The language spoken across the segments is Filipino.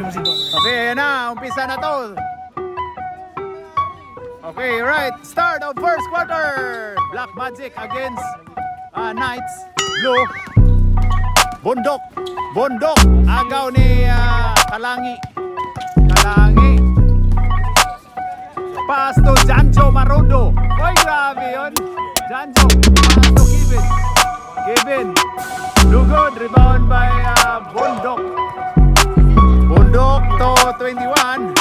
Okay, ayan na. Umpisa na to. Okay, right. Start of first quarter. Black Magic against Knights. Blue. Bundok. Bundok. Agaw ni Kalangi. Kalangi. Pass to Janjo Marudo. Oy, grabe yun. Janjo. Pass to Kevin. Kevin. Lugod. Rebound by Bundok. Bundok to 21.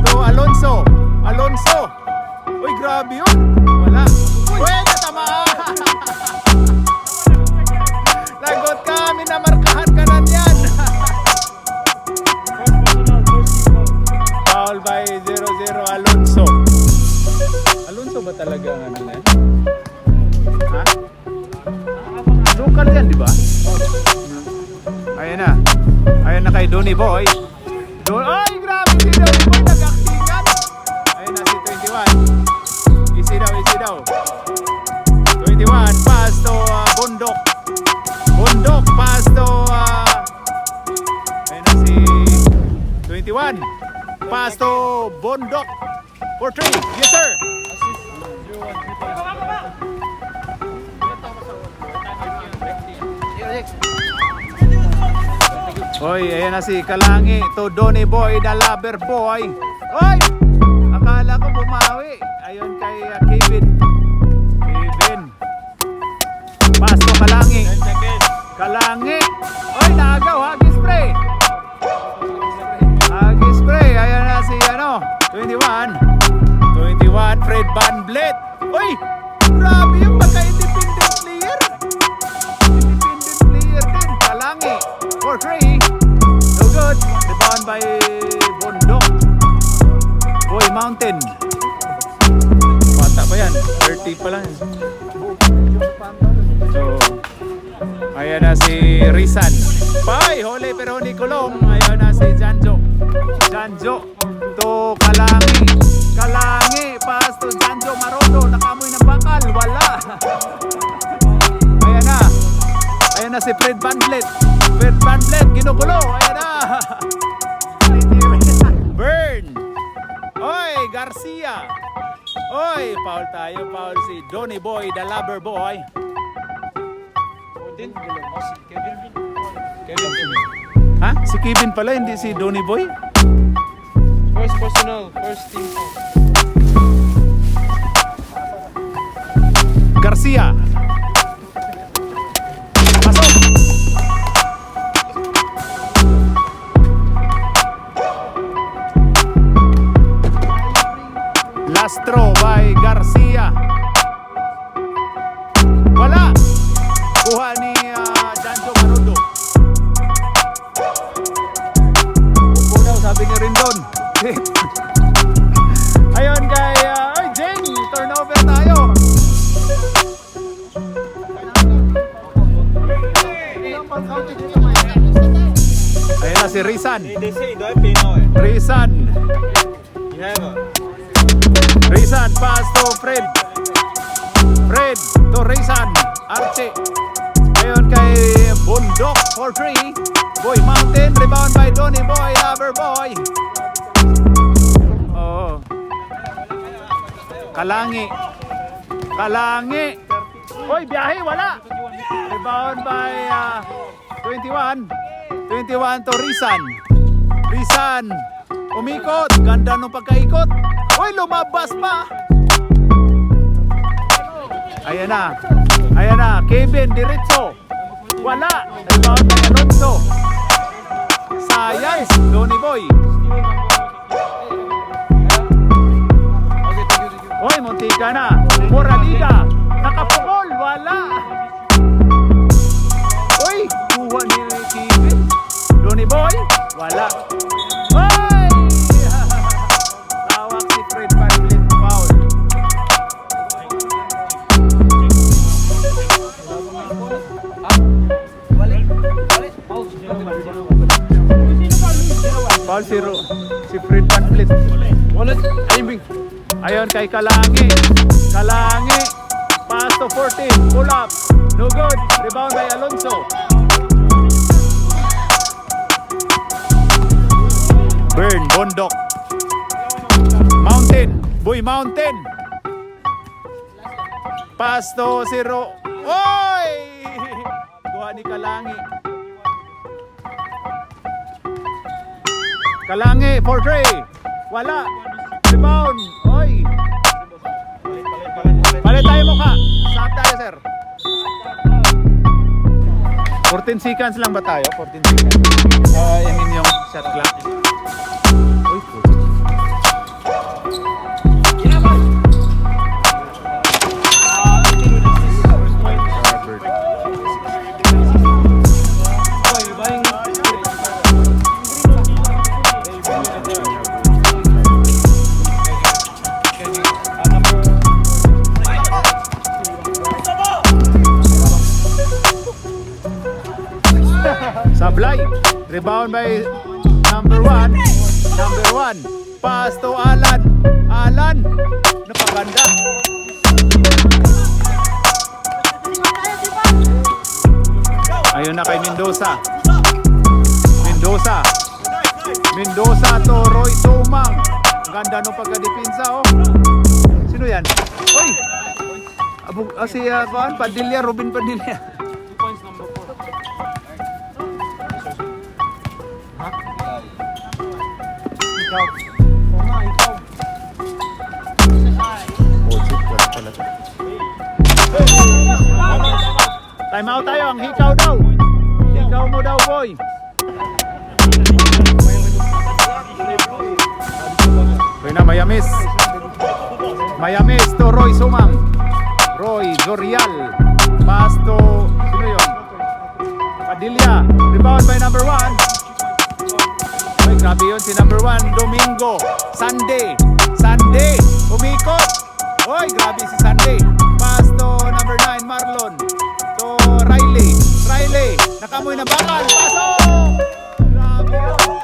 To Alonso. Alonso. Uy, grabe yun. Wala. Uy, natama. Lagot kami na markahan ka na yan. Foul by 0-0 Alonso. Alonso ba talaga ang ano na yan? Ha? Local yan, di ba? Ayan na. Ayan na kay Donny Boy. Ay, grabe si Donny Boy. Nag-actingan. Ayan na si 21. Easy daw. 21. Pass to Bundok. Bundok. Pass to ayan na si 21. Pass to Bundok. For 3. Yes, sir. Oy, ayan na si Kalangi to Donny Boy, the lover boy. Oy! Akala ko bumawi. Ayun kay Kevin. Kevin. Pass to Kalangi. Kalangi. Oy, naagaw. Hagi spray. Hagi spray. Ayan na si 21. 21. Fred Van Vliet. Oy! Grabe yung pagka-independent player. Independent player din. Kalangi. For 3. No good. Rebound by Bundok. Boy Mountain. Bata pa yan. 30 pa lang. So, ayan na si Rizan. Pay, huli pero hindi kulong. Ayan na si Janjo. Janjo to Kalangi. Kalangi. Pass to Janjo Marodo. Nakamoy ng bakal. Wala. Ayan na. Ayan na si Fred Van Vliet. Fred Van Vliet. Ginugulo. Ayan na. Burn. Oy, Garcia. Oy, foul tayo. Foul si Donny Boy, the lover boy. Kevin. Ha? Si Kevin pala, hindi si Donny Boy? First personal, first team. Garcia. Pasok. Last throw by Garcia. Wala. Kuha ni Janjo Marudo. Upo daw, sabi ni Rindon. Ayun kay Jane, turnover tayo. Ayun na si Rizan. Rizan. Rizan, pass to Fred. Fred to Rizan. Archie. Ayun kay Bundok for 3. Boy Mountain. Rebound by Donny Boy. Lover boy. Oh. Kalangi. Kalangi. Hoy, biyahe. Wala. Rebound by 21. 21 to Rizan. Rizan. Umikot. Ganda nung pagkaikot. Hoy, lumabas pa. Ayan na. Ayan na. Kevin, diretso. Wala. Rebound by Alonso. Sayang. Donny Boy. Hoy, muntika na. Moraliga. Nakapukol. Wala. Hoy, kuha ni Kevin. Donny Boy. Wala. Hoy! Tawag si Fred Van Vliet. Foul. Foul si Fred Van Vliet. Ayun kay Kalangi. Kalangi. Pass to 14. Pull up. No good. Rebound by Alonso. Burn, bundok. Mountain, Boy Mountain. Pasto, Zero. Oy! Kuha ni Kalangi. Kalangi, 4-3. Wala. Rebound. Oy. Palit tayo mukha. Saan tayo, sir? 14 seconds lang ba tayo? 14 seconds. I mean yung shot clock. Uy, Sablay. Rebound by number one. Pass to Alan. Napaganda. Ayun na kay Mendoza. Mendoza to Roy Sumang. Ganda nung pagka-depensa, oh. Sino yan? Oy! Si Padilla, Robin Padilla. 2 points, number 4. Time out tayo, ang hikaw daw. Hikaw mo daw, boy. Boy na, Mayamis to Roy Sumang. Roy Zorial. Pass to, sino yun? Padilla. Rebound by number 1. Ay, grabe yun si number 1. Domingo. Sunday. Umikot. Oy, grabe si Sunday. Pass to number 9, Marlon. To Riley. Nakamoy na bakal. Pasok! Grabe yun.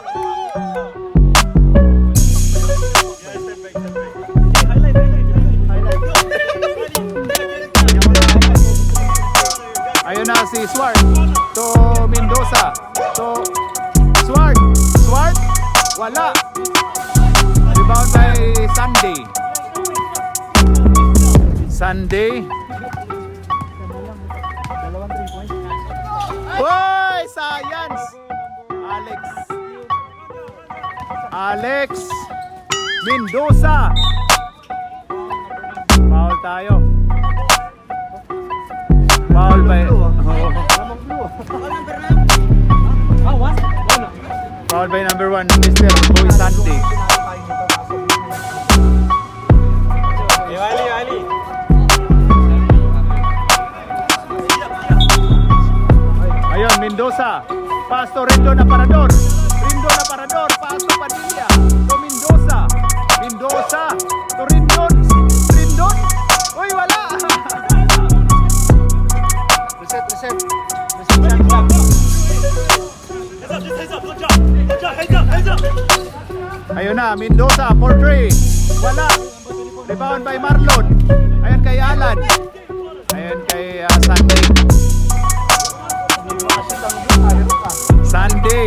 Ayun na si Swart. To Mendoza. To Swart. Wala. Rebound by Sunday. Hoy! Science! Alex Mendoza. Foul tayo. Foul by Foul by number 1, Mr. Boy Sunday. Ali. Ayun, Mendoza. Pasto Rindo na parador. Pasto Padilla. To Mendoza. To Rindon. Uy, wala. Reset. Ayun na, Mendoza, 4-3. Wala. Rebound by Marlon. Ayun kay Alan. Ayun kay Sunday.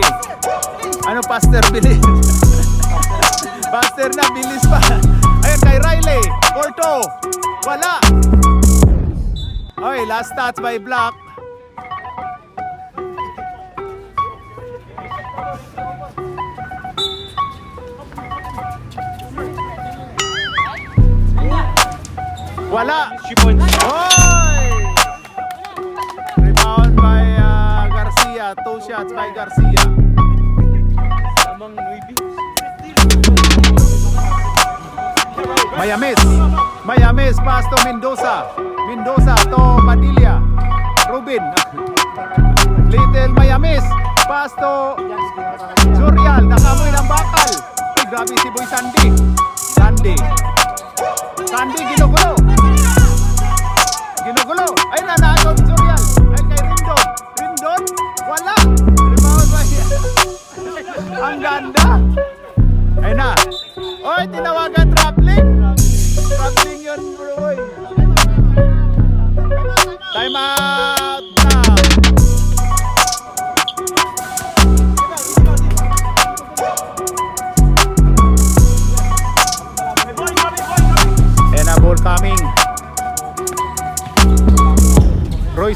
Ano, Pastor bilis? Pastor na, bilis pa. Ayun kay Riley. Porto. Wala. Okay, last stats by Black. Wala. 3 points. Oy! Rebound by Garcia. 2 shots by Garcia. Among Nuibi. Mayamis pass to Mendoza to Padilla. Rubin. Little Mayamis pass to Zorial. Nakamoy ng bakal. Ay, grabe si Boy Sandy, ginugulo. Ay, nanagaw si Zorial. Ay, kay Rindon. Wala. Rebound ba yan? Ang ganda. Ay na. Oy, tinawagan traveling yun, bro. Oy. Time out now.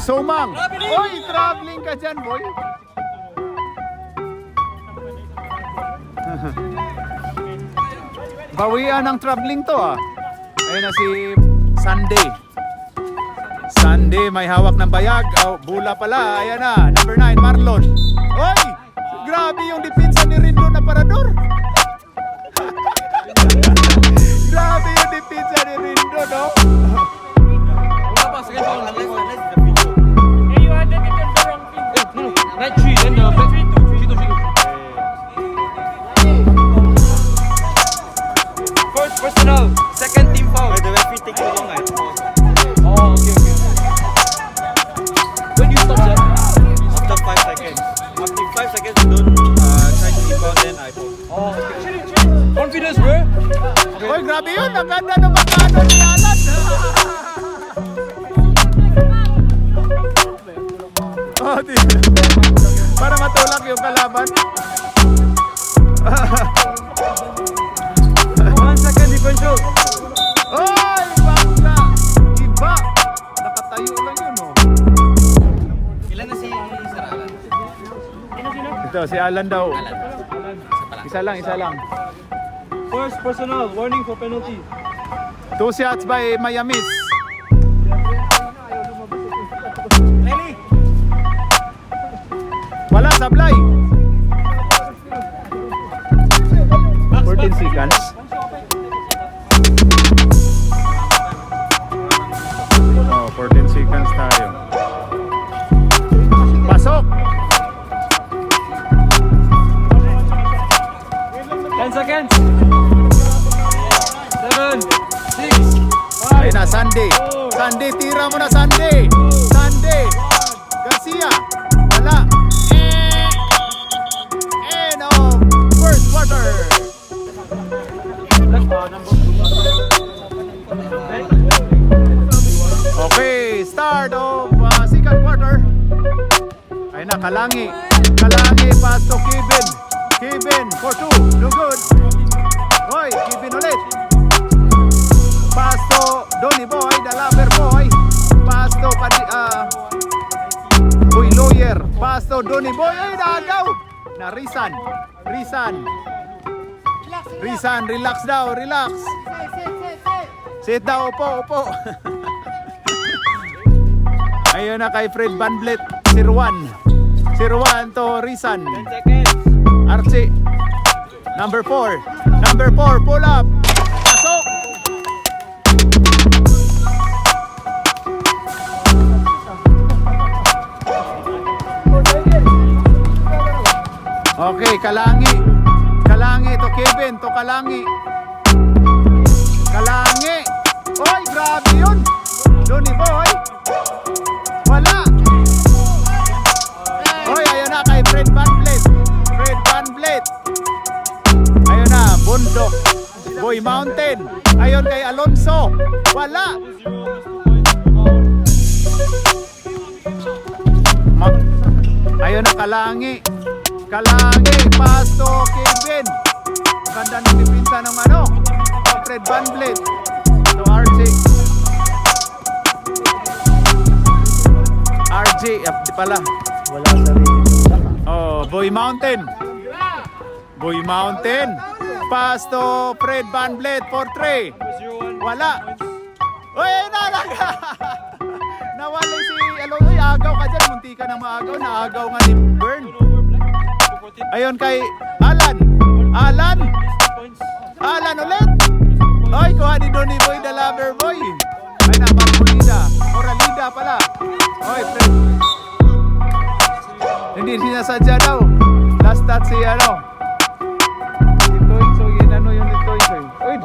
Somang. Oy, traveling ka dyan, boy. Bawian ng traveling to ah. Ayun na si Sunday. Sunday may hawak ng bayag. Oh, bula pala. Ayan na. Number 9, Marlon. Oy! Grabe yung depensa ni Rindo na parador. Grabe yung depensa ni Rindo, no? Wala pa, second foul. Unless the video. Hey, you had that in the wrong thing. No, right 3, then the back 3, 2. First personal, second team foul. The referee take too long. Oh, okay. When you stop that? After 5 seconds. After 5 seconds, you don't try to rebound, then I fall. Oh, okay. Confidence, bro. Oy, grabe yun. Ang ganda ng makano ni Alan. Oh, di. Para matulak yung kalaban. 1 second differential. Oy, bangga. Iba. Nakatayo lang yun, oh. Ilan na si Sir Alan? Ito, si Alan daw. Isa lang. First personal, warning for penalty. 2 shots by Miamis. Wala, sablay. 14 seconds. Oh, 14 seconds tayo. Pasok. 10 seconds. 7, 6, 5. Ayun na, Sunday. Sunday, tira mo na, Sunday. Sunday. Garcia. Wala. And of first quarter. Okay, start of second quarter. Ayun na, Kalangi. Kalangi, pass to Kevin. Kevin for 2. No good. Hoy, Kevin ulit. Pass to Donny Boy, the lover boy. Pass to Boy Lawyer. Pass to Donny Boy. Ay, naagaw. Na Rizan. Rizan, relax daw, relax. Sit daw, upo. Ayun na kay Fred Van Vliet. Sir Juan to Rizan. 10 seconds. Archie. Number 4, pull up. Pasok. Okay, Kalangi to Kevin, to Kalangi. Oy, grabe yun. Donny Boy. Wala. Oy, ayun na kay Fred Van Vliet. Ayun na, Bundok. Boy Mountain. Ayun kay Alonso. Wala. Ayun na, Kalangi, pass to Kevin. Ganda ng dipinsa ng Fred Van Vliet. To RJ, di pala. Wala sa rin. Oh, Boy Mountain. Pass to Fred Van Vliet for 3. Wala. Uy, nalaga. Nawala si Aloy. Agaw ka dyan. Munti ka na maagaw. Naagaw nga ni Bern. Ayun kay Alan ulit. Oy, kuha ni Donny Boy, the lover boy. Ay na, Moralida pala. Oy, Fred. Hindi sinasadya daw. Last touch si Litoy, so yun yung Litoy. Oy.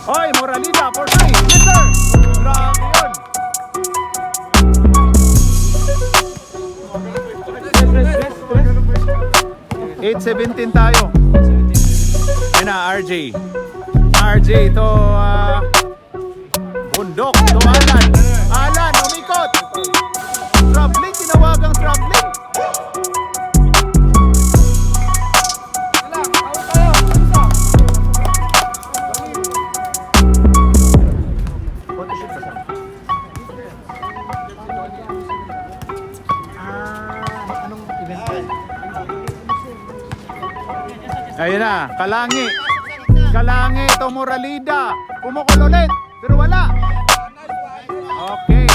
Oy, Moralida for 3. Mister. Grabe yun. 8-17 tayo. Ayun na, RJ to Bundok, to Alan, umikot. Traveling, tinawagang traveling. Anong event ka? Ayun na, Kalangi. Kalangi to Moralida. Pumukol ulit, pero wala. Okay.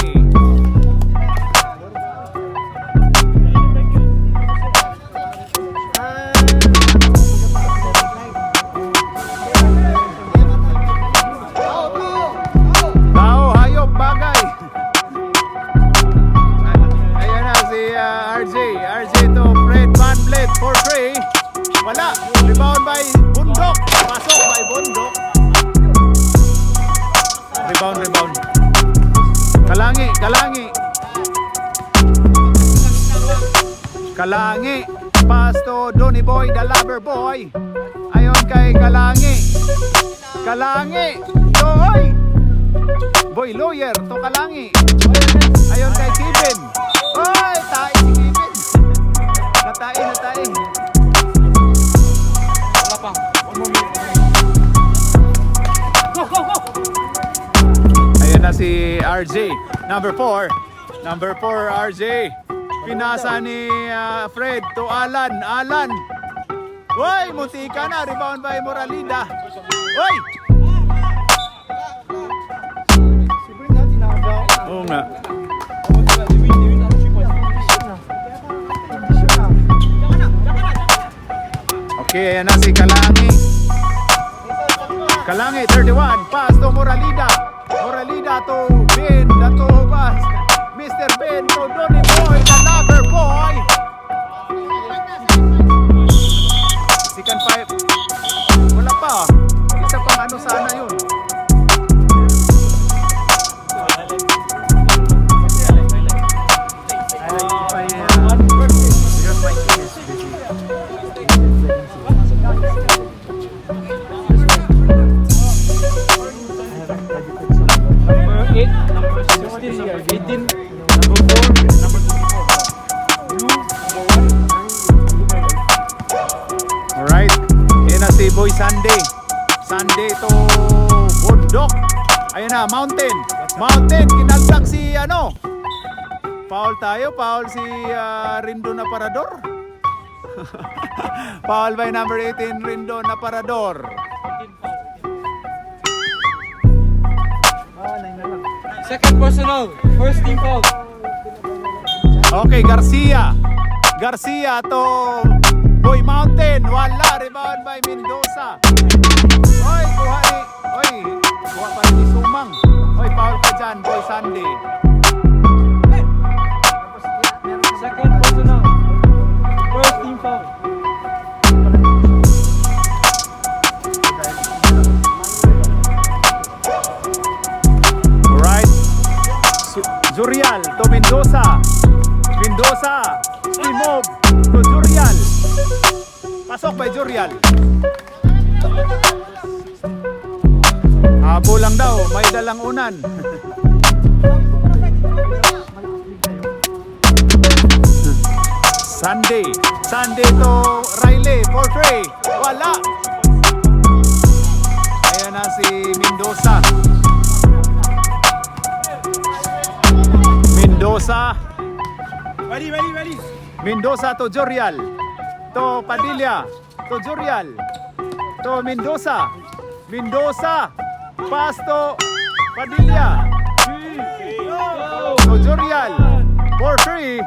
Tao, hayop, bagay. Ayun na si RJ. RJ to Fred Van Vliet for free. Wala. Rebound by Bundok. Pasok by Bundok. Rebound. Kalangi. Kalangi. Pass to Donny Boy, the lover boy. Ayon kay Kalangi. Kalangi. Toy. Boy lawyer to Kalangi. Ayon kay Kevin. Oy, tae si Kevin. Natai. Wala pa. 1 more minute. Go! Ayan na si RJ. Number 4, RJ. Pinasa ni Fred to Alan. Uy, muntika na. Rebound by Moralida. Uy! Oo nga. Okay, ayan na si Kalangi. Kalangi, 31. Pass to Moralida. Moralida to Ben. To pass. Mr. Ben to Donny Boy, the lover boy. Second 5. Wala pa. Isa pang ano sana yun. Number 8, number 16, number 18, number 4, number 24. Blue, number 1. Alright. Yan na si Boy Sunday. Sunday to Bundok. Ayun na, Mountain. Kinaltak si ano. Foul si Rindo na Parador. Foul by number 18, Rindo na Parador. Second personal, first team foul. Okay, Garcia to Boy Mountain. Wala, rebound by Mendoza. Oy, kuha pa rin ni Sumang. Oy, foul ka dyan, Boy Sunday. Second personal, first team foul. Alright. Zurial to Mendoza. Move to Zurial. Pasok by Zurial. Habo lang daw, may dalang unan. Sunday to Riley for free. Wala. Ayan na si Mendoza. Ready. Mendoza to Jorial. To Padilla. To Jorial. To Mendoza. Pass to Padilla. To Jorial. For free.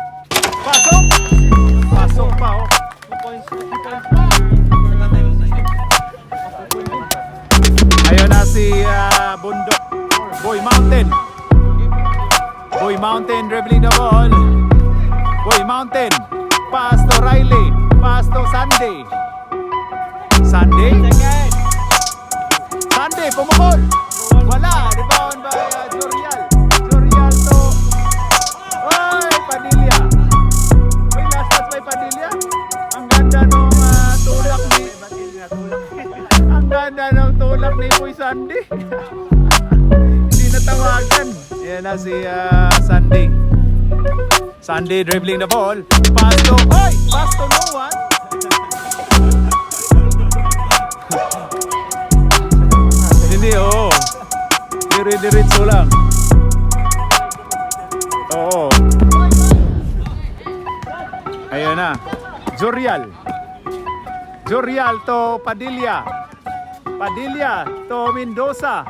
Pasok pa oh. 2 points. Ayun na si Bundok. Boy Mountain dribbling the ball. Boy Mountain. Pass to Riley. Pass to Sunday. Sunday pumukol. Wala. Rebound by Jorial to Padilla. Last touch by Padilla. Ang ganda nung tulak ni Boy Sunday. Hindi natawagan. Yan na si Sunday dribbling the ball. Pass to no one. Hindi, oh. Dire-diretso lang. na. Jurial. Jurial to Padilla. Padilla to Mendoza.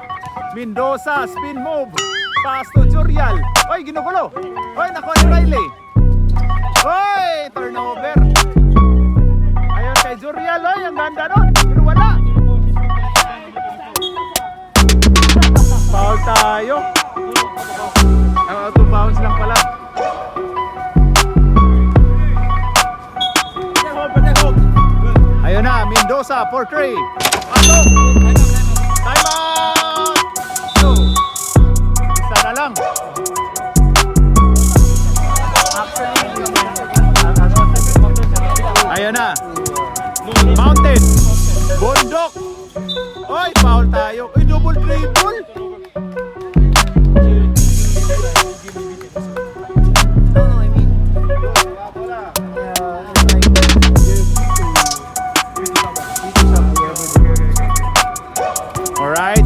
Mendoza, spin move. Pass to Jurial. Oy, ginugulo. Oy, nakuha ni Riley. Oy, turnover. Ayun kay Jurial. Oy, ang ganda nun. Pero wala. Foul tayo. Out of bounds lang pala. Ayun na, Mendoza for 3. Pasok! Time out! 2. Isa na lang. Ayun na. Mountain. Bundok. Oy, foul tayo. Uy, double triple. Alright.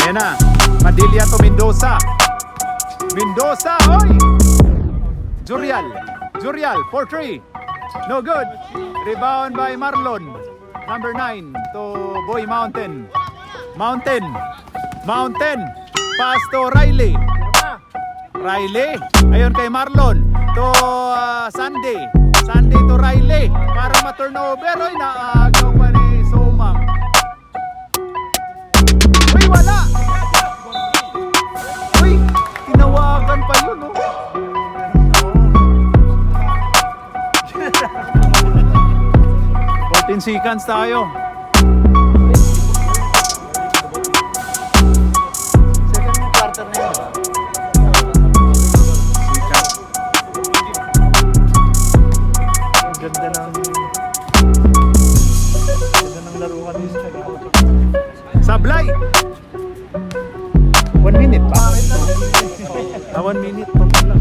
Ayan na. Padilla to Mendoza. Mendoza, oy! Jurial. Jurial, 4-3. No good. Rebound by Marlon. Number 9 to Boy Mountain. Mountain. Mountain. Pass to Riley. Riley. Ayun kay Marlon. To Sunday. Sunday to Riley. Para ma-turnover. Oy, naagaw pa ni Somang. Uy, wala! Uy, tinawagan pa yun, oh. 14 seconds tayo. Second quarter na yun. Seconds. Ang ganda ng laro ka din sa Sablay! 1 minute pa. 1 minute pa pala.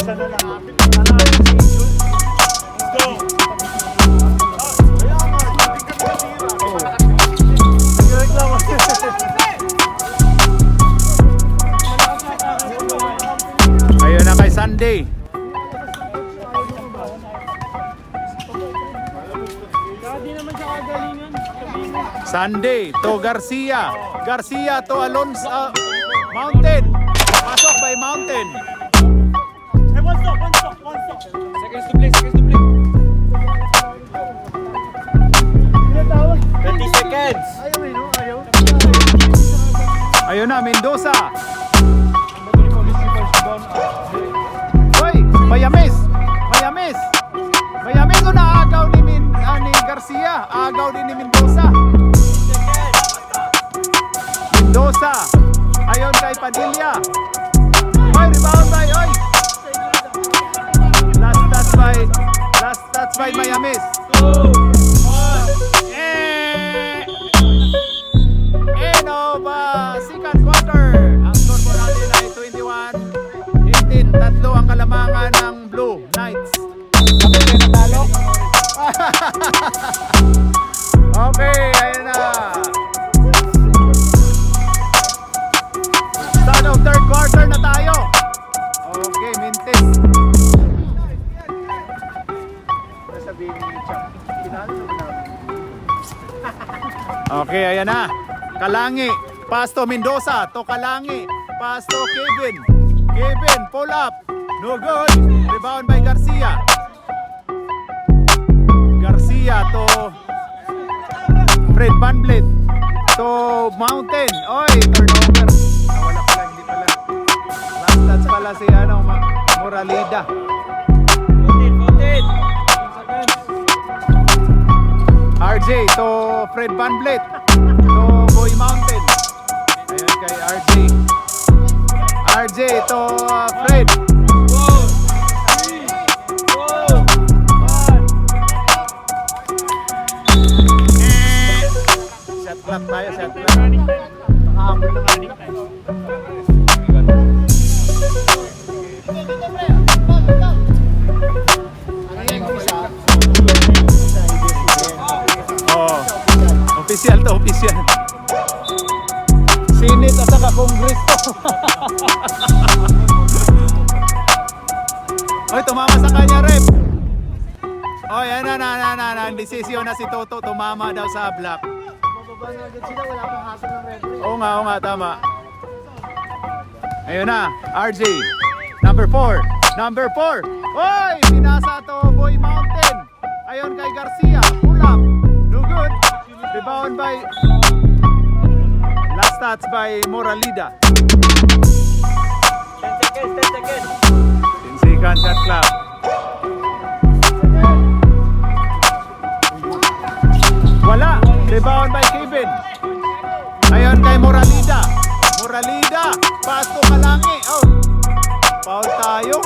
isa na lang. Ayun na kay Sunday. Sunday to Garcia. Garcia to Alonso. Mountain. Pasok by Mountain. Seconds to play, seconds to play. 20 seconds. Ayaw eh, no? Ayaw. Ayun na, Mendoza. Hoy, Mayamis. Mayamis. Mayamis o naagaw ni Garcia. Agaw din ni Mendoza. Mendoza. Ayun kay Padilla. Hoy, rebound by, oy. Last touch by Mayamis. End of second quarter. Ang score po natin ay 21-18. Tatlo ang kalamangan ng Blue Knights. Okay, kayo natalo? Okay, ayun na. Start of third quarter na tayo. Okay, Mintis. Sabihin ni Chuck, pinalo na. Okay, ayan na. Kalangi. Pass to Mendoza. To Kalangi. Pass to Kevin. Kevin, pull up. No good. Rebound by Garcia. Garcia to Fred Van Vliet. To Mountain. Oy, turnover. Wala pala, hindi pala. Last touch pala si Moralida. 14. RJ to Fred Van Vliet. To Boy Mountain. Ayun kay RJ. RJ to Fred. Shot clock tayo, shot clock. Nakahabol na kanin. Oh, official to, official. Senate at saka Congress to. Oy, tumama sa kanya, rep. Oy, yan na. Desisyon na si Toto. Tumama daw sa block. Mababa na agad sila, wala pang hassle ng referee. Oo nga, tama. Ayun na, RJ. Number 4. Oy, pinasa to Boy Mountain. Ayun kay Garcia. Pull up. No good. Rebound by... Last touch by Moralida. 10 seconds. 10 seconds shot clock. Wala. Rebound by Kevin. Ayun kay Moralida. Pass to Kalangi. Oh. Foul tayo.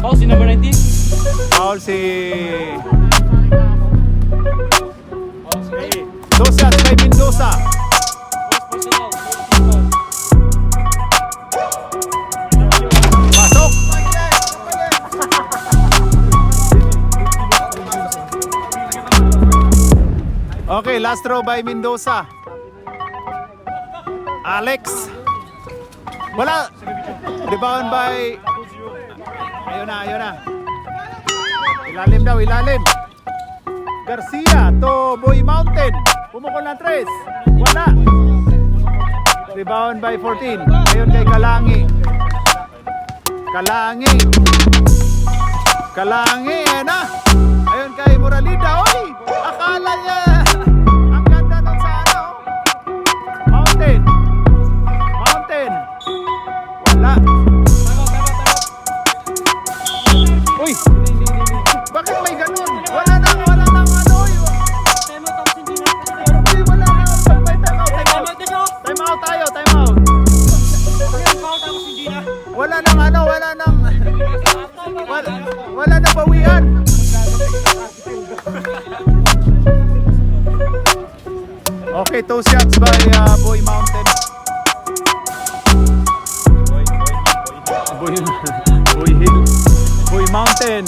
Paul, si number 90. Foul si... Dos shots kay Mendoza. Pasok. Okay, last throw by Mendoza. Alex. Wala. Rebound by... Ayun na. Ilalim. Garcia to Boy Mountain. Pumukol ng 3. Wala. Rebound by 14. Ayun kay Kalangi. Ayan na. Ayun kay Moralida. Oy! Akala niya. Ang ganda nun sa ano. Mountain. Wala. Uy! Bakit may ganun? Wala nang ano. Uy, wala nang may time out. Time out tayo. Wala nang bawian. Okay, 2 shots by Boy Mountain. Boy Mountain.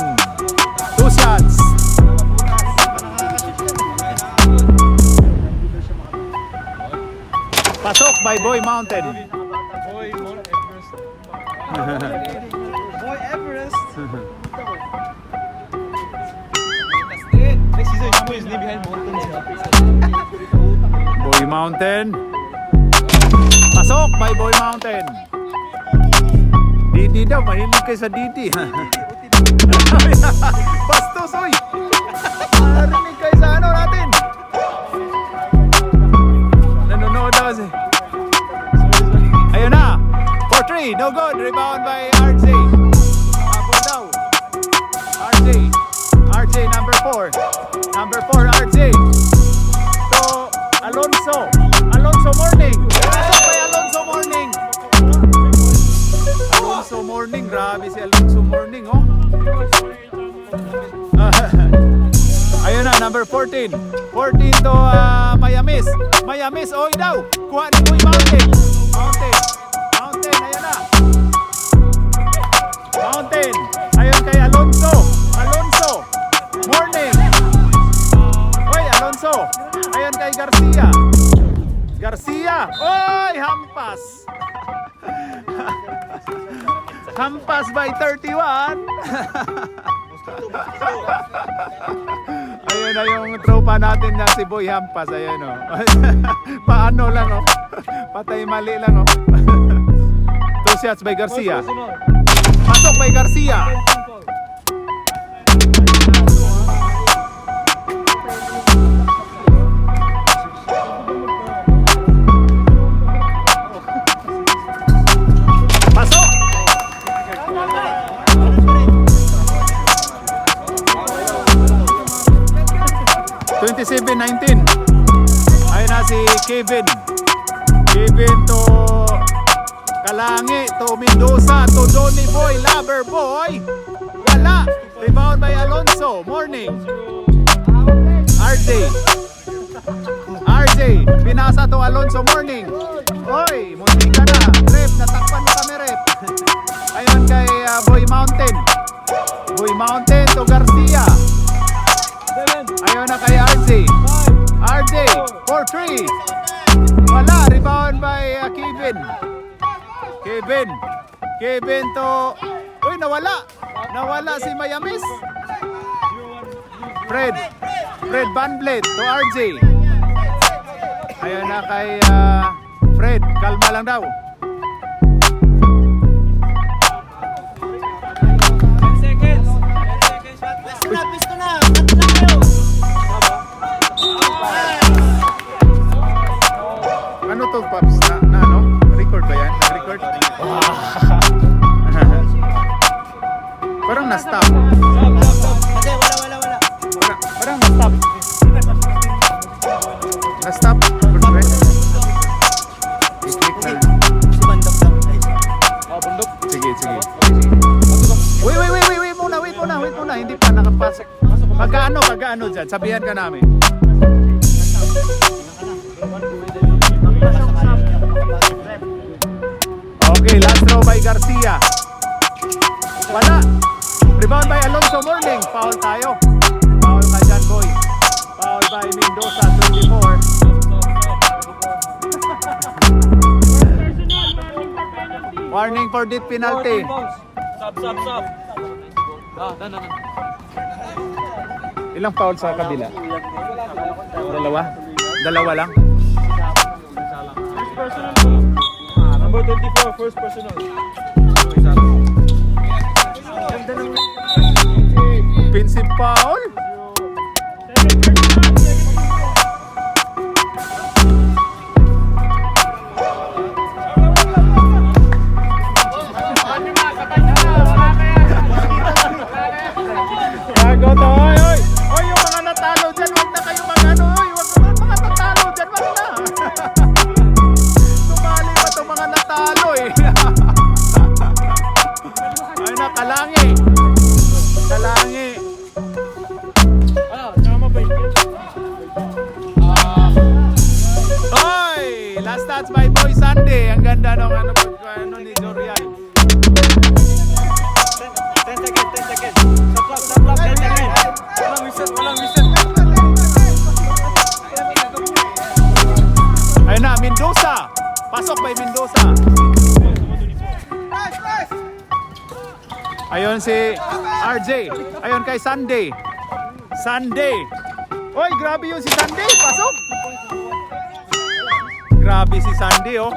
2 shots. Pasok by Boy Mountain. Boy Everest. Boy Mountain. Pasok by Boy Mountain. Didi daw, mahilig kayo sa Didi. Bastos, oy! Marinig kayo sa ano natin. Nanonood daw kasi. Ayun na. 4-3, no good. Rebound by RJ. Habol daw. RJ number 4. RJ. So, Alonso Morning. Pasok by Alonso Morning. Grabe si Alonso Morning, oh. Ayun na, number 14. 14 to Mayamis, oy daw. Kuha ni Boy Mountain. Ayun na. Mountain. Ayun kay Alonso. Morning. Oy, Alonso. Ayun kay Garcia. Oy, hampas. Hampas by 31. Ayun na yung tropa natin na si Boy Hampas. Ayun o. Paano lang o. Patay mali lang o. 2 shots by Garcia. Pasok by Garcia. Pasok. 27-19. Ayun na si Kevin to Kalangi, to Mendoza, to Donny Boy, Lover Boy. Wala. Rebound by Alonso Morning. RJ pinasa to Alonso Morning. Oy, munti ka na. Rep, natakpan mo kami, rep. Ayun kay Boy Mountain to Garcia. Kevin. Kevin to... Uy, nawala. Nawala si Mayamis. Fred Van Vliet to RJ. Ayun na kay Fred. Kalma lang daw. 10 seconds. 10 seconds. Pisto na! Cut na kayo! Ano to, Paps? Na ano? Record ba yan? Nag-record? Parang na-stop. Hindi, wala. Parang na-stop. Na-stop. I-click na. Si Bandok lang. Bundok. Sige. Wait muna. Hindi pa nakapasok. Pagkaano dyan? Sabihan ka namin. Okay, last throw by Garcia. Wala. Rebound by Alonso Morning. Foul tayo. Foul ka dyan, boy. Foul by Mendoza, 24. Warning for deep penalty. Stop. Dan. Ilang foul sa kabila? Dalawa lang. Number 24, first personal. Offensive foul. Bago to, oy, yung mga natalo dyan, wag na kayo mag-ano, oy, wag na mga natalo dyan, wag na. Sumali pa itong mga natalo eh. Ay na, Kalangi. Hoy! Last stats by Boy Sunday. Ang ganda ng ano ni Jorial. 10 seconds. Stop clock. 10 seconds. Walang reset. Ayun na, Mendoza. Pasok by Mendoza. Ayun si RJ. Ayun kay Sunday. Oy, grabe yun si Sunday. Pasok. Grabe si Sunday, oh.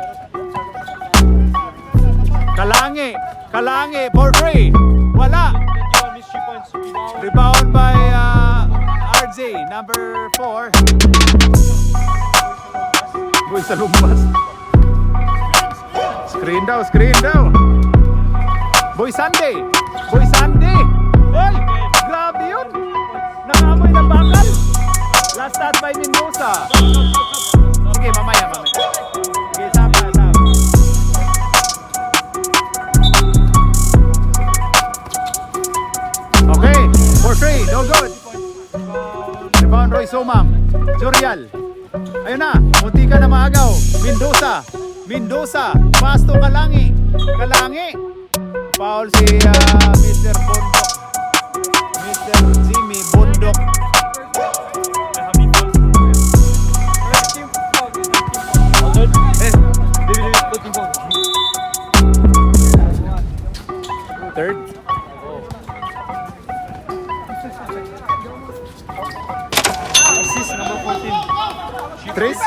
Kalangi for free. Wala. 21 missed 3 points. Rebound by RJ, number 4. Boy, sa lumabas. Screen daw. Boy Sunday. Oy, grabe yun. Nangamoy na bakal. Last start by Mendoza. Sige, mamaya. Sige, sama. Okay, for free, no good. Rebound Roy Somang. Jorial. Ayun na, munti ka na maagaw. Mendoza. Pass to Kalangi. Foul si Mr. Bondok. Mr. Jimmy Bondok. Third. Assist number 14. Tris.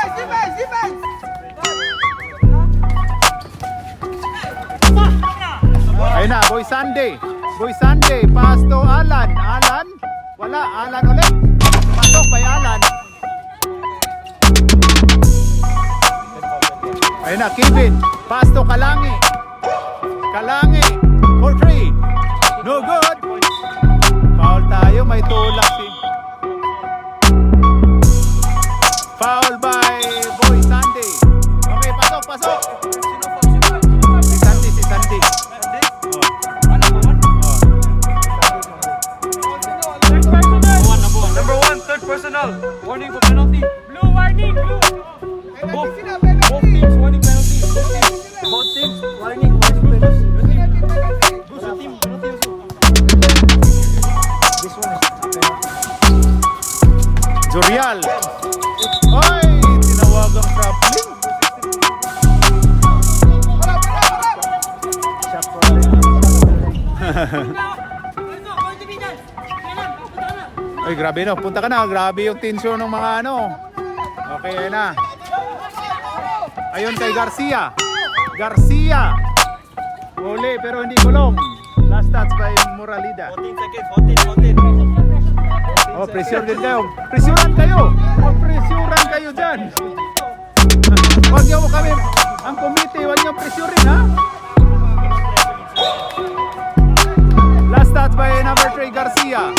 Ayun na, Boy Sunday. Pass to Alan. Wala, Alan ulit. Pasok by Alan. Ayun na, Kevin. Pass to Kalangi. For free. No good. Foul tayo, may tulak si. Foul by Boy Sunday. Okay, pasok. Si Sandy. Number 1, third personal. Warning for penalty. Blue warning. Both teams warning penalty. Both teams warning penalty. Ay, grabe no. Punta ka na. Grabe yung tensyon ng mga ano. Okay, ayun na. Ayun kay Garcia. Garcia. Uli, pero hindi kulong. Last touch by Moralida. 14 seconds, 14. Oh, pressure din kayo. Pressurean kayo. Oh, pressurean kayo dyan. Huwag niyo kami, ang committee, huwag niyo pressurein, ha? Last touch by number 3, Garcia.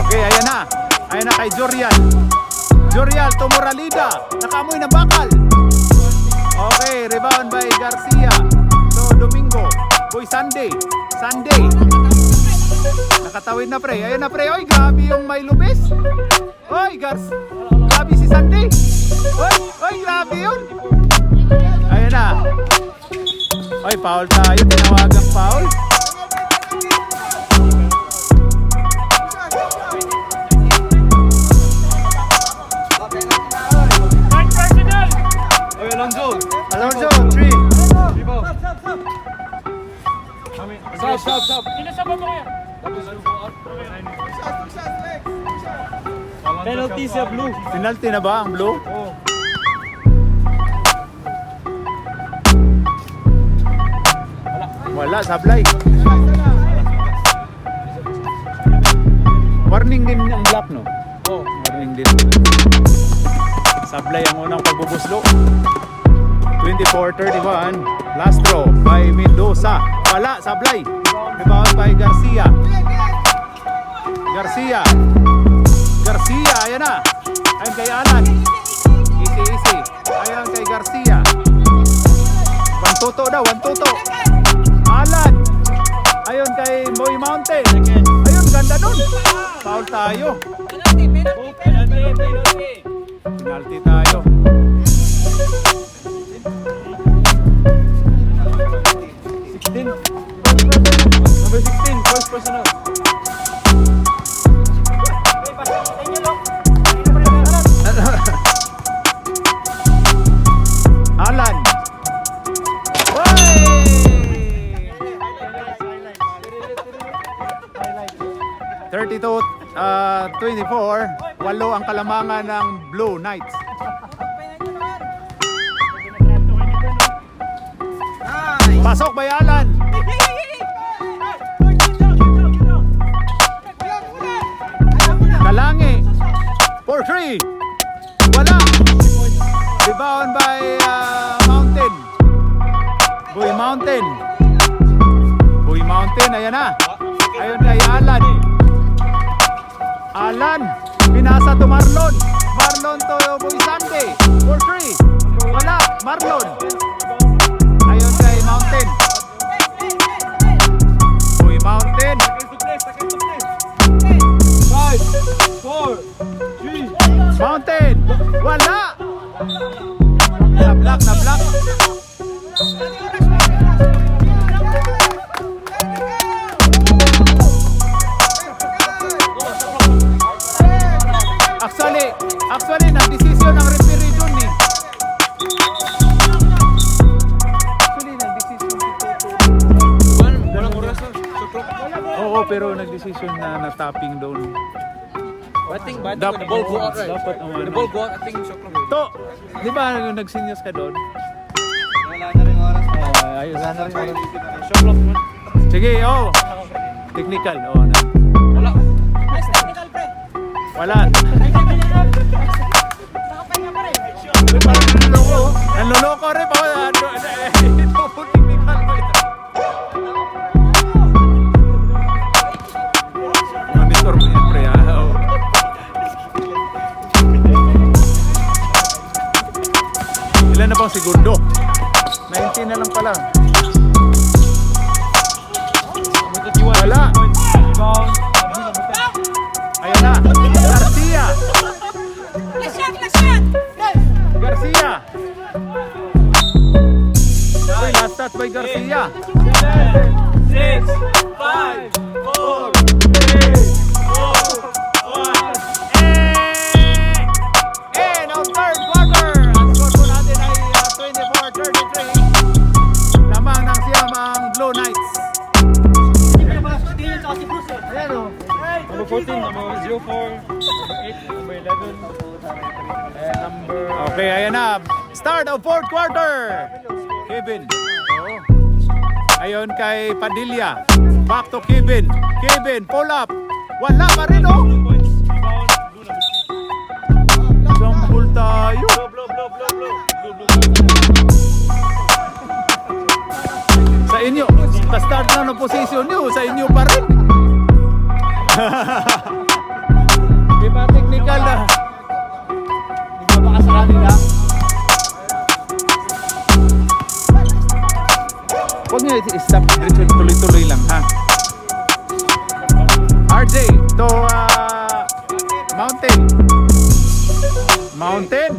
Okay, ayan na. Ayan na kay Jorial. Jorial to Moralida. Nakamoy ng bakal. Okay, rebound by Garcia. So, Domingo. Boy, Sunday. Sunday. Nakatawid na pre. Ayan na pre. Oy, grabe yung may lubis. Oy, grabe si Sunday. Oy, grabe yun. Ayan na. Oy, foul tayo. Tinawagang foul. Oy, Alonso. Alonso, 3. Stop. Penalty sa blue. Penalty na ba ang blue? Oh. Wala, sablay. Warning din ang black, no? Oh. Warning din. Sablay ang unang pagbubuslo. 24-31. Last throw by Mendoza. Wala, sablay. Rebound by Garcia. Garcia, ayan na. Ayan kay Alan. Easy. Ayan kay Garcia. 1-2 daw, 1-2. Alan. Ayun kay Boy Mountain. Ayun, ganda nun. Foul tayo. Penalty tayo. Number 16, first personal. Alan. 32-24. Walo ang kalamangan ng Blue Knights. Pasok by Alan. Kalangi. 4-3. Wala. Rebound by Mountain. Boy Mountain. Ayan na. Ayun kay Alan. Pinasa to Marlon. Marlon to Boy Sunday. 4-3. Wala. Marlon. Ayun kay Mountain. Boy Mountain. 5, 4, 3. Mountain. Wala. Na block. Actually, nag-decision ng referee dun eh. Walang oras na. Oo, pero nag-decision na tapping doon. I think the ball go out, right? Dapat The ball go out, I think shot clock. To, di ba nag-sinyas ka doon? Wala na rin oras. Ayos. Wala na rin oras. Shot clock man. Sige, technical, na. Wala. Wala. Nanloloko rin pa. Ito, technical pa ito. Monitor mo yan, pre. Ilan na bang segundo? 19 na lang pala. Wala. Ayan na. Garcia. Uy, last touch by Garcia. 6, 5, 4, 3, 2, 1. And ang third quarter. Ang score po natin ay 24-33. start of fourth quarter. Kevin. Oh. Ayon kay Padilla. Back to Kevin. Kevin, pull up. Wala pa rin, oh. Jambul tayo. Sa inyo. Start na ng position nyo. Sa inyo pa rin. Di ba technical na? Di ba baka sa kanila? Huwag nyo i-stop. Tuloy-tuloy lang, ha? RJ to Mountain. Mountain.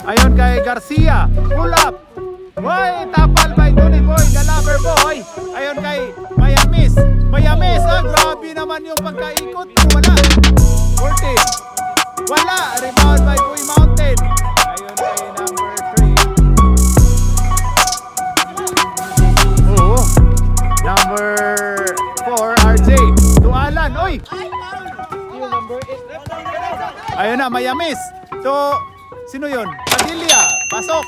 Ayon kay Garcia. Pull up. Boy, tapal by Tony Boy, the lover boy. Ayon kay Mayamis. Mayamis, grabe naman yung pagkaikot. Wala. 14. Wala. Rebound by Boy Mountain. Ayon kay number 3. Oo. Number 4, RJ. To Alan. Oy! Ayun na, Mayamis. To, sino yun? Padilla. Pasok.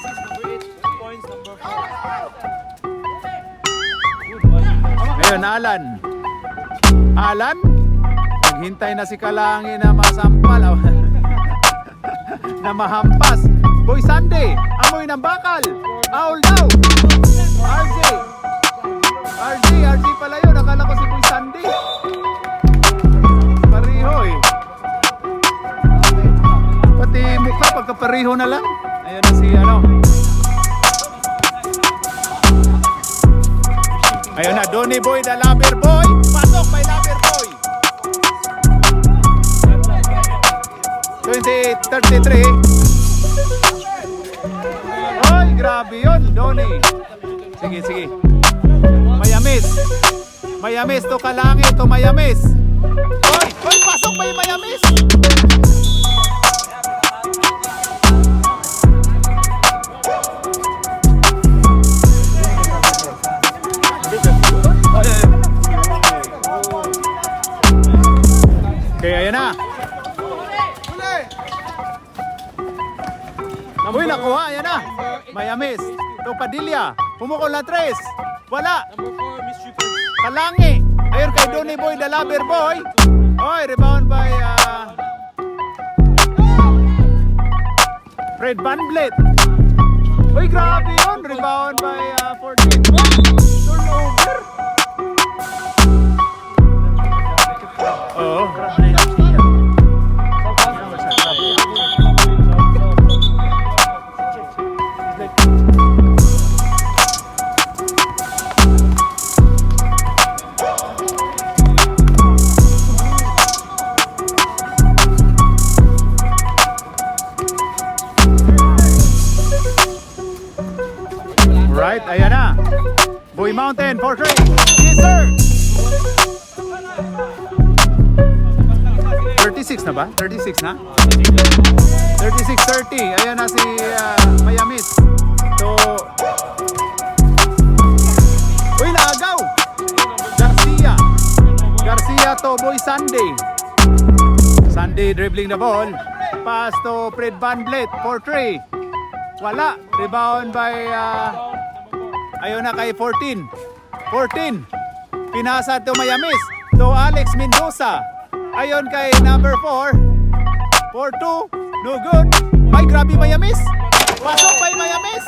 Ayun, Alan. Alan? Naghintay na si Kalangi na masampal. Na mahampas. Boy Sunday. Amoy ng bakal. Aul daw. RJ pala yun. Akala ko si Boy Sunday. Pareho eh. Pati mukha pagkapareho na lang. Ayun na si ano. Ayun na, Donny Boy, the lover boy. Pasok by lover boy. 20-33. Oy, grabe yun, Donny. Sige. Mayamis to Kalangi to Mayamis. Oy, pasok ba yung Mayamis? Okay, ayan na. Uy, nakuha, ayan na. Mayamis to Padilla. Pumukol na 3. Wala. Number 4, Mystery Punch. Kalangi. Ayun kay Donny Boy, the lover boy. Oy, rebound by Fred Van Vliet. Uy, grabe yun. Rebound by 14. Turnover. Oo. Right, ayan na. Boy Mountain for 3. Yes, sir. 36 na ba? 36 na? 36-30. Ayan na si Mayamis. So, uy, naagaw. Garcia to Boy Sunday. Sunday dribbling the ball. Pass to Fred Van Vliet for 3. Wala. Rebound by ayun na kay 14. Pinasa to Mayamis. To Alex Mendoza. Ayon kay number 4. 4-2. No good. Ay, grabe Mayamis. Pasok by Mayamis.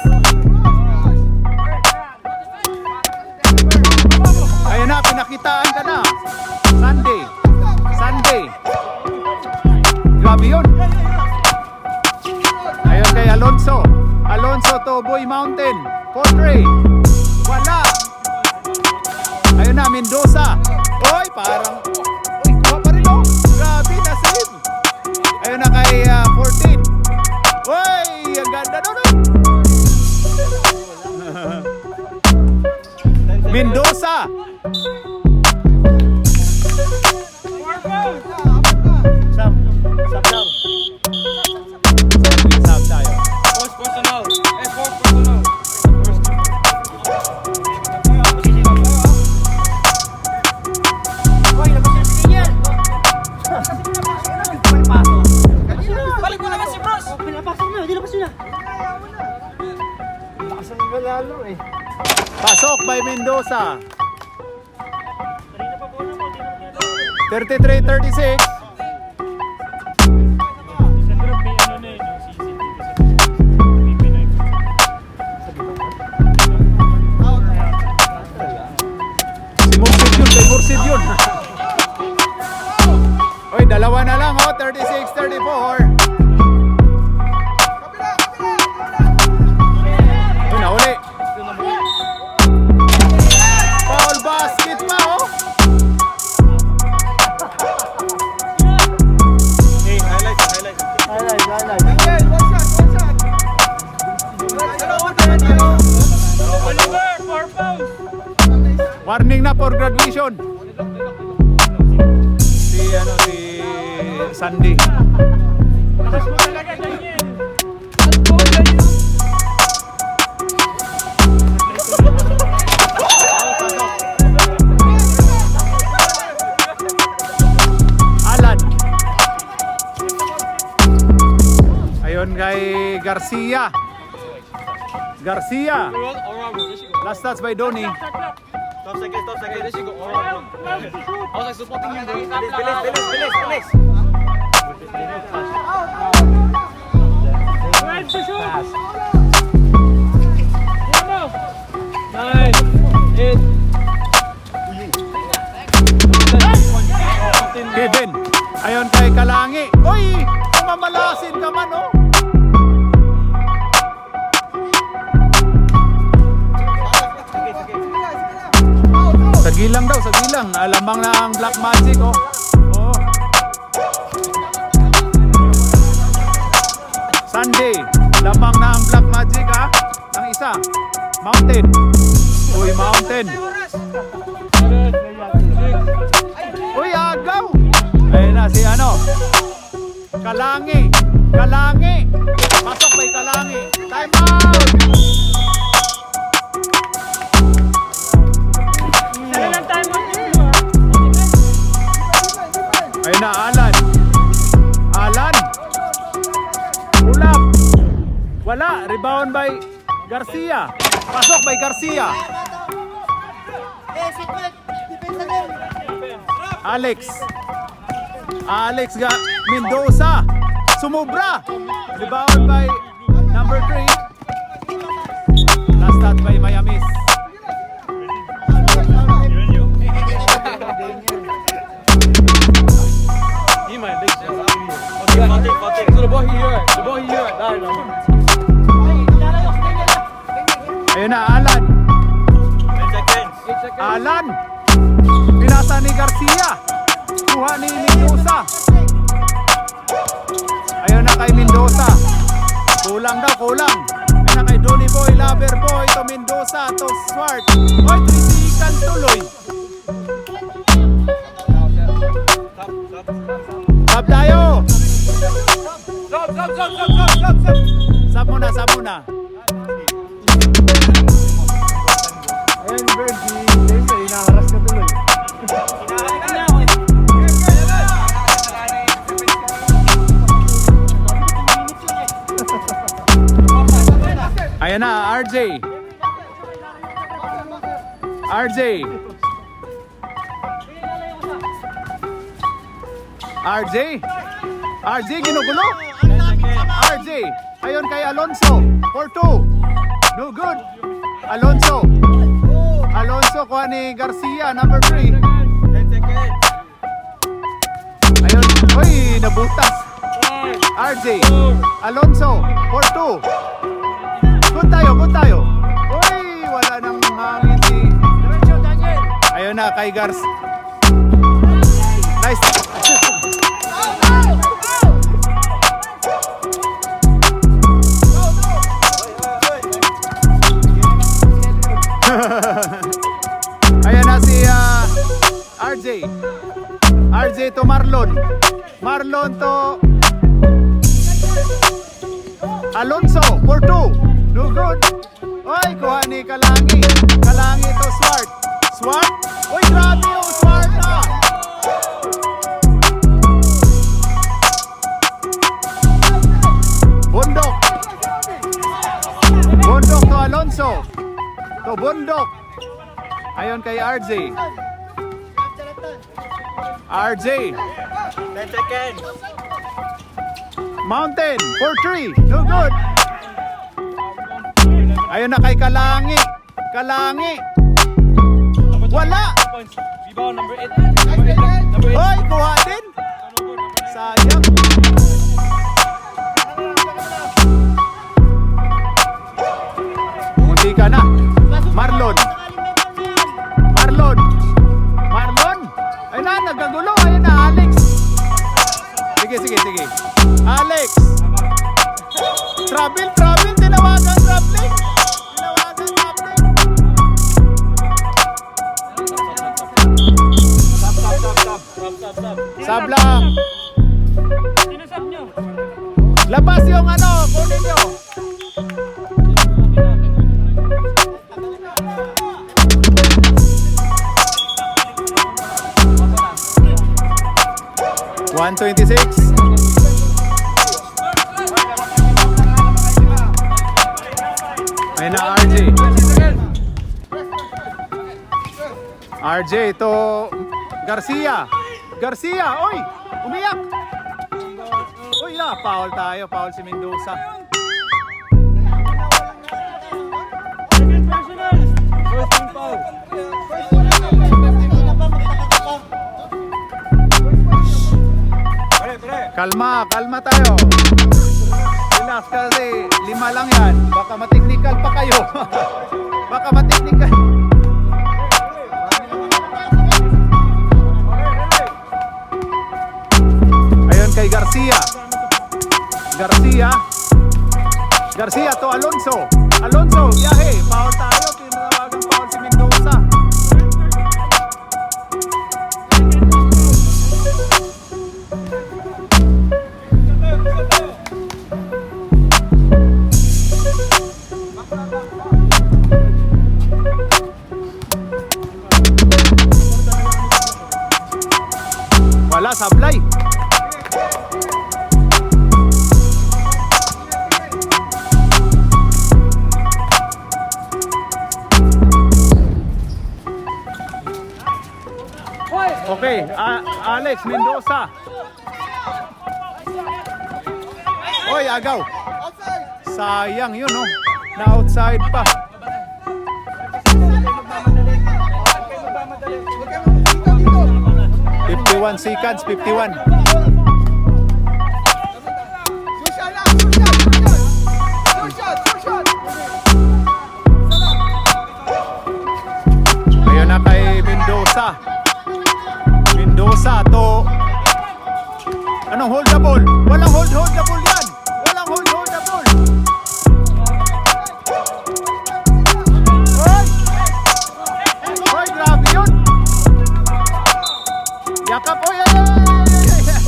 Ayun na, pinakitaan ka na. Sunday. Grabe yun. Ayun kay Alonso to Boy Mountain. 4-3. Wala. Ayun na, Mendoza. Oy, parang kuha pa rin oh. Grabe, na-save. Ayun na kay 14. Oy, ang ganda nun. Mendoza. Sab daw. Sab tayo. First personal. Fourth personal. Balik mo naman si Bros! Pinapasok na, di labas yun na. Mendozang manalo eh. Pasok by Mendoza. 33-36. Si Mursid yun, kay Mursid yun. Oy, dalawa na lang oh, 36-34. Uy, nauli. Foul basket pa oh. Hey, highlight. Highlight. Oliver, 4 fouls. Warning na for graduation. Si Sandy. Lakas mo talaga, Daniel. Alan. Ayun kay Garcia. Last touch by Donny. 12 seconds. There she go. I was like supporting you, bro. Bilis. Right to shoot. Ano? 9, 8. Kevin. Ayun kay Kalangi. Uy! Mamalasin ka man oh. Sagilang daw, sagilang. Alamang na ang Black Magic oh. Oh. Sunday, lamang na ang Black Magic ha. Ang isa, Mountain. Uy, Mountain. Uy, agaw. Ayun na si Kalangi. Pasok by Kalangi. Time out. Ayun na, Alan. Ulap. Wala. Rebound by Garcia. Pasok by Garcia. Alex Mendoza. Sumubra. Rebound by number 3. Last touch by Miamis. So the ball here. Ayun na, Alan. 10 seconds. Alan. Pinasa ni Garcia. Kuha ni Mendoza. Ayun na kay Mendoza. Kulang. Ayun na kay Donny Boy, Lover Boy, to Mendoza, to Swart. Oy, 3 seconds tuloy. Sab tayo. Sab muna. Ayun, Virgie. James, inaharas ka tuloy. Ayan na, RJ, ginugulo. RJ, ayun kay Alonso, 4-2. No good. Alonso, kuha ni Garcia, number 3. 10 seconds. Ayun, oy, nabutas. RJ, Alonso, 4-2. Good tayo. Uy, wala nang hangin si... Ayun na, kay Gars. Nice. Ayan na si RJ to Marlon to Alonso, 4-2. No good. Oy, kuha ni Kalangi to Swart. Oy, grabe yung Swart na. Bundok to Alonso. To Bundok. Ayon kay RJ. RJ. 10 seconds. Mountain for 3. No good. Ayun na kay Kalangi. Kalangi. Wala. Points. Rebound number 8. Number 8. Hoy, kuha din. Sayang. Munti ka na. Marlon. Marlon. Marlon. Ayun na, nagagulo. Ayun na, Alex. Sige, sige, sige. Alex. Travel, travel. Tinawagan traveling. Tinawagan traveling. Stop. Sablang. Sino sub nyo? Labas yung ano, kunin nyo. $126. Ayun na RJ. RJ to Garcia. Garcia, oy! Umiyak! Uy na, foul tayo. Foul si Mendoza. First team foul. Kalma, kalma tayo. Relax kasi 5 lang yan. Baka mateknikal pa kayo. Baka mateknikal. Ayun kay Garcia. Garcia. Garcia to Alonso. Alonso, biyahe. Foul tayo. Tinawagang foul si Mendoza. Wala, sablay. Okay, Alex Mendoza. Oy, agaw. Sayang yun, no? Na-outside pa. $51 seconds, 51. Ayun na kay Mendoza. Mendoza to. Anong hold the ball? Walang hold the ball yan. Walang hold the ball. Hoy! Hoy, grabe yun. Yakap, oy, ay, ay, ay, ay.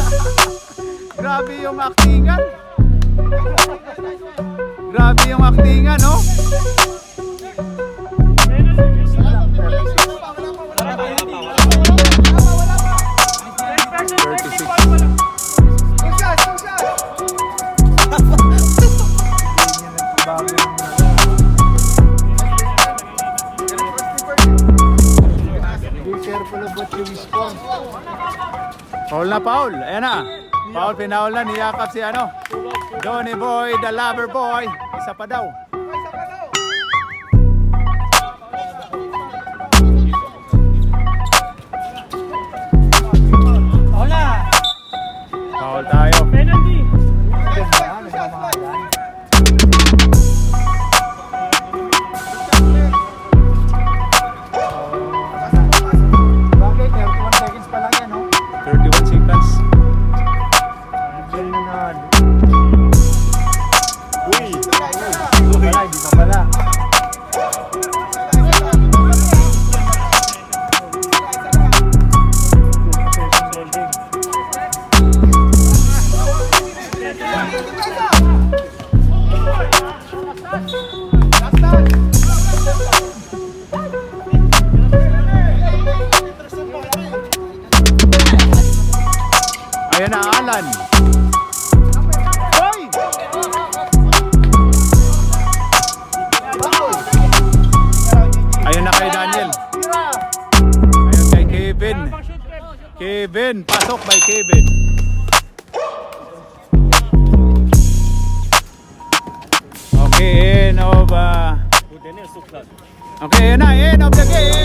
Grabe yung actingan. Grabe yung actingan, no? Paul na Paul, ayan na. Paul pinaul na, niyakap si ano, Donny Boy, the lover boy. Isa pa daw. Paul tayo. Penalty. Bakit? 31 seconds pa lang yan, no? 31 seconds. Diyan na na. Uy! Wala, hindi pa pala. Ayan na, Alan. Hoy! Ayun na kay Daniel. Ayun kay Kevin. Kevin, pasok by Kevin. Okay, end of okay, na end of the game.